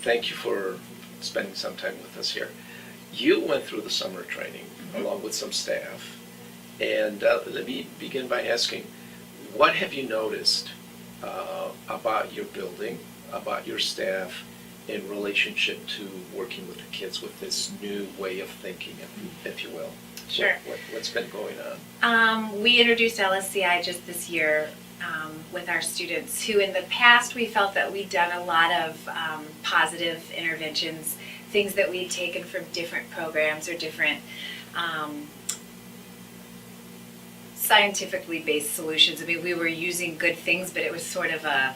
thank you for spending some time with us here. You went through the summer training along with some staff, and let me begin by asking, what have you noticed about your building, about your staff, in relationship to working with the kids with this new way of thinking, if you will? Sure. What's been going on? We introduced LSCI just this year with our students, who in the past we felt that we'd done a lot of positive interventions, things that we'd taken from different programs or different scientifically based solutions. I mean, we were using good things, but it was sort of a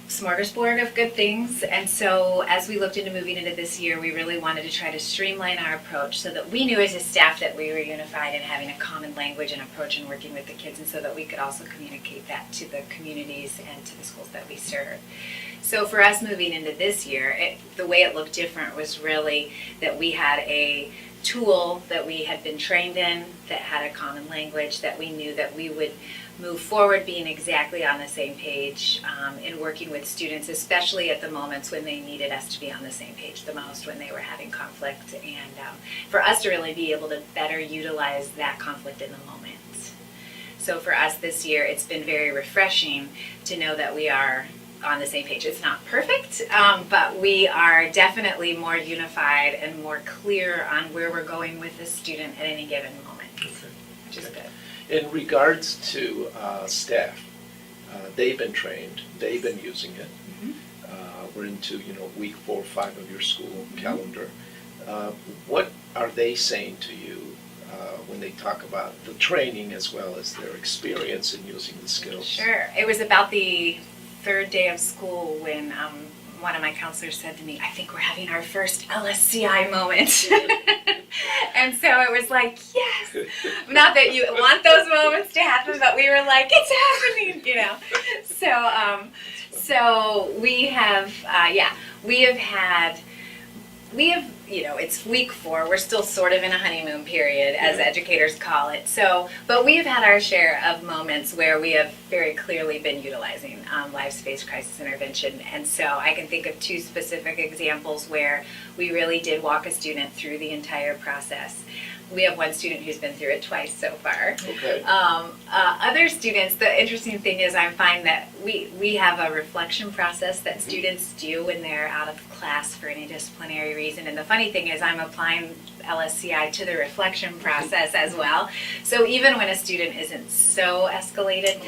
smorgasbord of good things. And so as we looked into moving into this year, we really wanted to try to streamline our approach so that we knew as a staff that we were unified in having a common language and approach in working with the kids, and so that we could also communicate that to the communities and to the schools that we serve. So for us moving into this year, the way it looked different was really that we had a tool that we had been trained in that had a common language, that we knew that we would move forward being exactly on the same page in working with students, especially at the moments when they needed us to be on the same page the most, when they were having conflict, and for us to really be able to better utilize that conflict in the moment. So for us this year, it's been very refreshing to know that we are on the same page. It's not perfect, but we are definitely more unified and more clear on where we're going with the student at any given moment, which is good. In regards to staff, they've been trained, they've been using it. We're into week 4 or 5 of your school calendar. What are they saying to you when they talk about the training as well as their experience in using the skills? Sure. It was about the 3rd day of school when one of my counselors said to me, "I think we're having our first LSCI moment." And so it was like, yes. Not that you want those moments to happen, but we were like, it's happening, So we have, it's week 4. We're still sort of in a honeymoon period, as educators call it. So, but we have had our share of moments where we have very clearly been utilizing live space crisis intervention. And so I can think of 2 specific examples where we really did walk a student through the entire process. We have one student who's been through it twice so far. Okay. Other students, the interesting thing is I find that we have a reflection process that students do when they're out of class for any disciplinary reason. And the funny thing is I'm applying LSCI to the reflection process as well. So even when a student isn't so escalated,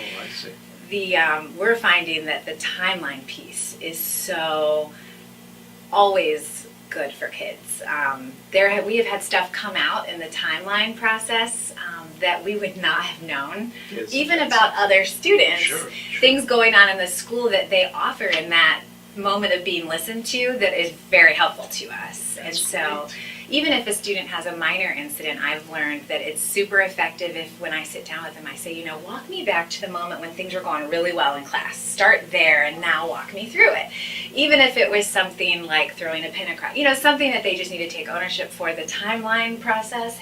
we're finding that the timeline piece is so always good for kids. We have had stuff come out in the timeline process that we would not have known, even about other students, things going on in the school that they offer in that moment of being listened to that is very helpful to us. And so even if a student has a minor incident, I've learned that it's super effective if when I sit down with them, I say, walk me back to the moment when things were going really well in class. Start there and now walk me through it. Even if it was something like throwing a pin across, something that they just need to take ownership for. The timeline process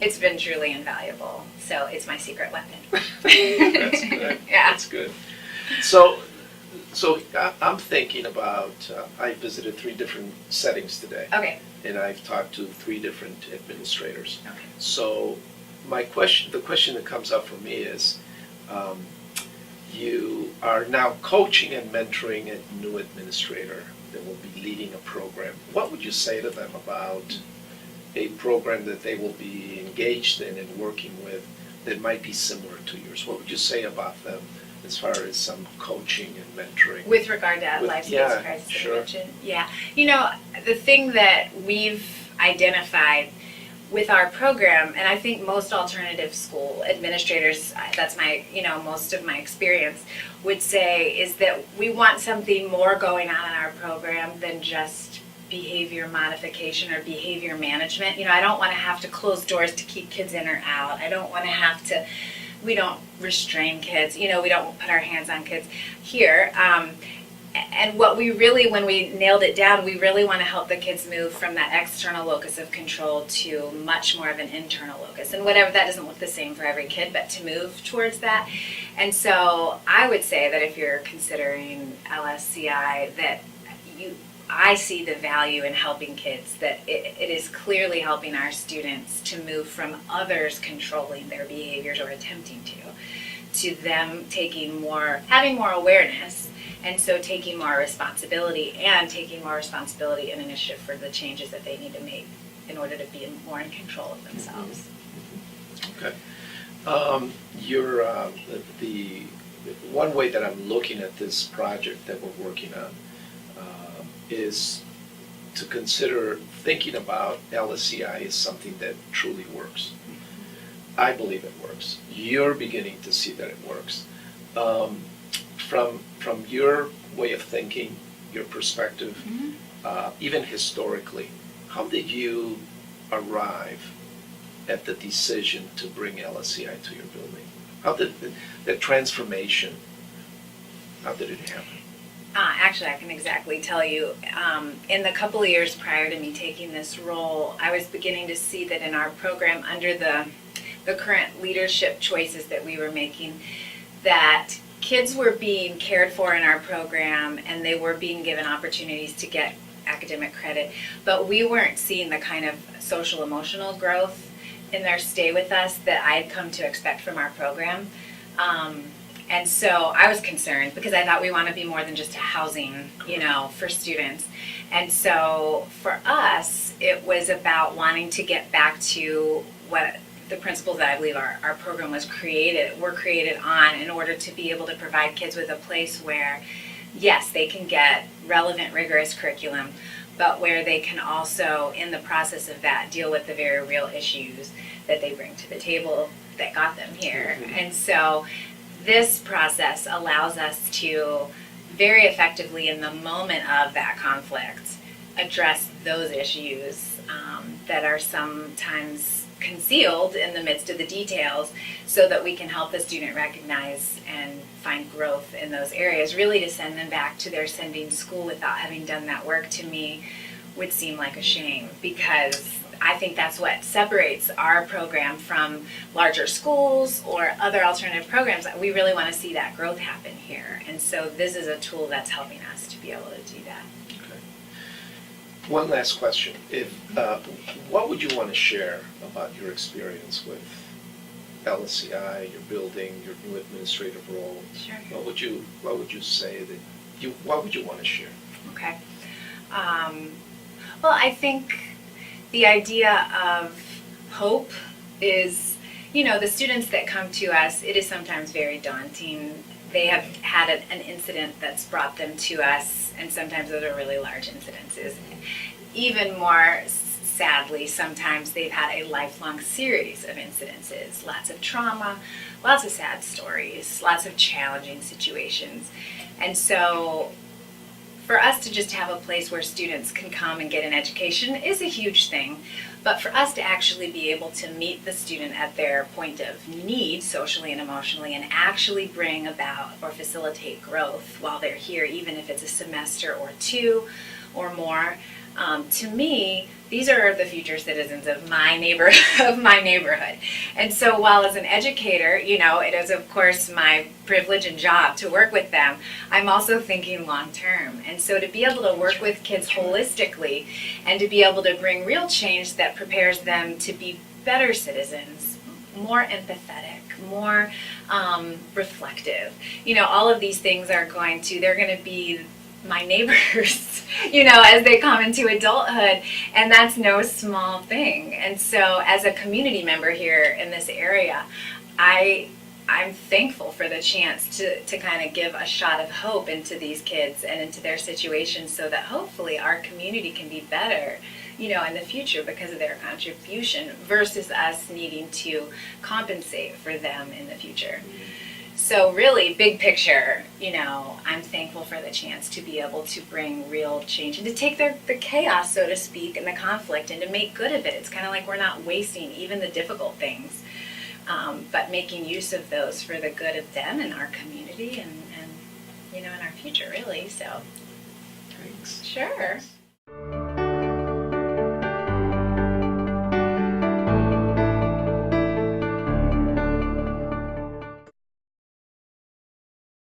it's been truly invaluable. So it's my secret weapon. That's good. Yeah. That's good. So I'm thinking about, I visited 3 different settings today. Okay. And I've talked to 3 different administrators. Okay. So the question that comes up for me is, you are now coaching and mentoring a new administrator that will be leading a program. What would you say to them about a program that they will be engaged in and working with that might be similar to yours? What would you say about them as far as some coaching and mentoring? With regard to life space crisis intervention? Yeah. The thing that we've identified with our program, and I think most alternative school administrators, that's my, most of my experience, would say is that we want something more going on in our program than just behavior modification or behavior management. I don't want to have to close doors to keep kids in or out. I don't want to have to, we don't restrain kids, we don't put our hands on kids here. And what we really, when we nailed it down, we really want to help the kids move from that external locus of control to much more of an internal locus. And whatever, that doesn't look the same for every kid, but to move towards that. And so I would say that if you're considering LSCI, that I see the value in helping kids, that it is clearly helping our students to move from others controlling their behaviors or attempting to them having more awareness, and so taking more responsibility and and initiative for the changes that they need to make in order to be more in control of themselves. Okay. The one way that I'm looking at this project that we're working on is to consider thinking about LSCI as something that truly works. I believe it works. You're beginning to see that it works. From your way of thinking, your perspective, even historically, how did you arrive at the decision to bring LSCI to your building? How did the transformation, how did it happen? Actually, I can exactly tell you. In the couple of years prior to me taking this role, I was beginning to see that in our program, under the current leadership choices that we were making, that kids were being cared for in our program and they were being given opportunities to get academic credit, but we weren't seeing the kind of social emotional growth in their stay with us that I had come to expect from our program. And so I was concerned because I thought we want to be more than just a housing, for students. And so for us, it was about wanting to get back to what the principles that I believe our program were created on, in order to be able to provide kids with a place where, yes, they can get relevant, rigorous curriculum, but where they can also, in the process of that, deal with the very real issues that they bring to the table that got them here. Mm-hmm. And so this process allows us to very effectively, in the moment of that conflict, address those issues that are sometimes concealed in the midst of the details, so that we can help the student recognize and find growth in those areas. Really, to send them back to their sending school without having done that work, to me, would seem like a shame, because I think that's what separates our program from larger schools or other alternative programs. We really want to see that growth happen here. And so this is a tool that's helping us to be able to do that. Okay. One last question. What would you want to share about your experience with LSCI, your building, your new administrative role? Sure. What would you say what would you want to share? Okay. Well, I think the idea of hope is, the students that come to us, it is sometimes very daunting. They have had an incident that's brought them to us, and sometimes those are really large incidences. Even more sadly, sometimes they've had a lifelong series of incidences, lots of trauma, lots of sad stories, lots of challenging situations. And so for us to just have a place where students can come and get an education is a huge thing. But for us to actually be able to meet the student at their point of need, socially and emotionally, and actually bring about or facilitate growth while they're here, even if it's a semester or two or more, to me, these are the future citizens of my neighborhood. And so while as an educator, it is of course my privilege and job to work with them, I'm also thinking long term. And so to be able to work with kids holistically and to be able to bring real change that prepares them to be better citizens, more empathetic, more reflective, all of these things they're going to be my neighbors, as they come into adulthood, and that's no small thing. And so as a community member here in this area, I'm thankful for the chance to kind of give a shot of hope into these kids and into their situations, so that hopefully our community can be better, in the future because of their contribution, versus us needing to compensate for them in the future. So really, big picture, I'm thankful for the chance to be able to bring real change and to take the chaos, so to speak, and the conflict, and to make good of it. It's kind of like we're not wasting even the difficult things, but making use of those for the good of them and our community and in our future, really. So, Thanks. Sure.